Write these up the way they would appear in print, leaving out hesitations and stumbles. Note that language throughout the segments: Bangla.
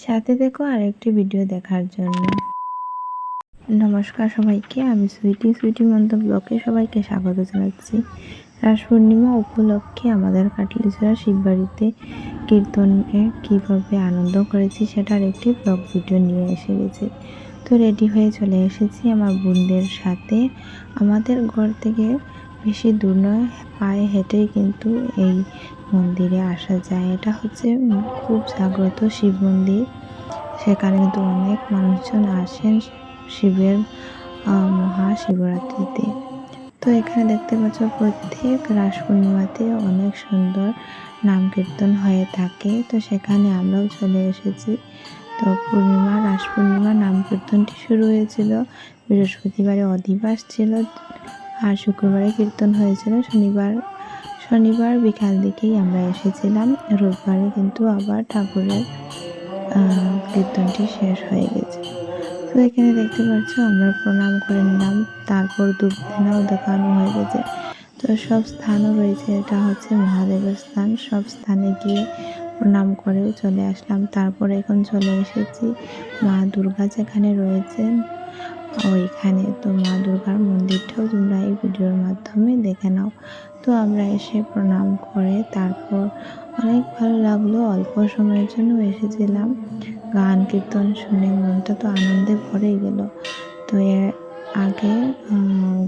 সাথে দেখো আরেকটি ভিডিও দেখার জন্য। নমস্কার সবাইকে, আমি সুইটি মন্ত ব্লগে সবাইকে স্বাগত জানাচ্ছি। রাস পূর্ণিমা উপলক্ষে আমাদের কাটলিছড়া শিববাড়িতে কীর্তনে কীভাবে আনন্দ করেছি সেটার একটি ব্লগ ভিডিও নিয়ে এসে গেছি। তো রেডি হয়ে চলে এসেছি আমার বোনদের সাথে। আমাদের ঘর থেকে বেশি দূর নয়, পায়ে হেঁটেই কিন্তু এই মন্দিরে আসা যায়। এটা হচ্ছে খুব জাগ্রত শিব মন্দির। সেখানে কিন্তু অনেক মানুষজন আসেন শিবের মহাশিবরাত্রিতে। তো এখানে দেখতে পাচ্ছ প্রত্যেক রাস পূর্ণিমাতে অনেক সুন্দর নাম কীর্তন হয়ে থাকে। তো সেখানে আমরাও চলে এসেছি। তো রাস পূর্ণিমা নাম কীর্তনটি শুরু হয়েছিল বৃহস্পতিবারে, অধিবাস ছিল, আর শুক্রবারে কীর্তন হয়েছিল। শনিবার বিকাল দিকেই আমরা এসেছিলাম। রোববারে কিন্তু আবার ঠাকুরের কীর্তনটি শেষ হয়ে গেছে। তো এখানে দেখতে পাচ্ছ আমরা প্রণাম করে নিলাম, তারপর ধূপধুনাও দেখানো হয়ে গেছে। তো সব স্থানও রয়েছে, এটা হচ্ছে মহাদেবের স্থান। সব স্থানে গিয়ে প্রণাম করেও চলে আসলাম। তারপরে এখন চলে এসেছি মা দুর্গা যেখানে রয়েছেন ওইখানে। তো মা দুর্গার মন্দিরটাও তোমরা এই ভিডিওর মাধ্যমে দেখে নাও। তো আমরা এসে প্রণাম করে তারপর অনেক ভালো লাগলো। অল্প সময়ের জন্য এসেছিলাম, গান কীর্তন শুনে মনটা তো আনন্দে ভরে গেল। তো এর আগে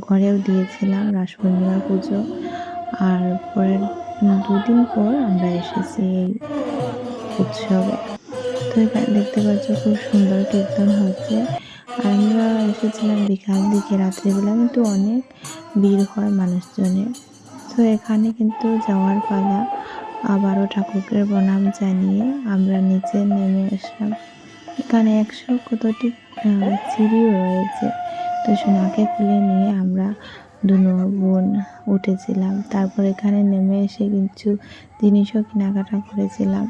ঘরেও দিয়েছিলাম রাস পূর্ণিমার পুজো, আর পরের 2 দিন পর আমরা এসেছি এই উৎসবে। তো এখানে দেখতে পাচ্ছ খুব সুন্দর কীর্তন হচ্ছে। আর আমরা এসেছিলাম বিকাল দিকে, রাত্রিবেলা কিন্তু অনেক ভিড় হয় মানুষজনের। তো এখানে কিন্তু যাওয়ার পালা। আবারও ঠাকুরকে প্রণাম জানিয়ে আমরা নিচে নেমে আসলাম। এখানে 100 কতটি সিঁড়িও রয়েছে। তো সোনাকে খুলে নিয়ে আমরা দুনো বোন উঠেছিলাম। তারপর এখানে নেমে এসে কিছু জিনিসও কেনাকাটা করেছিলাম।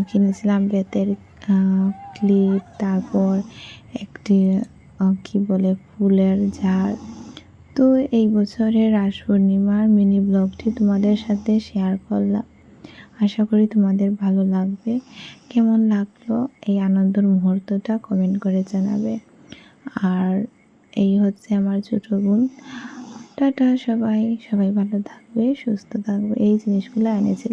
কিনেছিলাম বেতের ক্লিপ, তারপর একটি ফুলের ঝাড়। তো এই বছরের রাস পূর্ণিমার মিনি ব্লগটি তোমাদের সাথে শেয়ার করলাম। আশা করি তোমাদের ভালো লাগবে। কেমন লাগলো এই আনন্দের মুহূর্তটা কমেন্ট করে জানাবে। আর এই হচ্ছে আমার ছোট বোন। টাটা সবাই ভালো থাকবে, সুস্থ থাকবে। এই জিনিসগুলো এনেছি।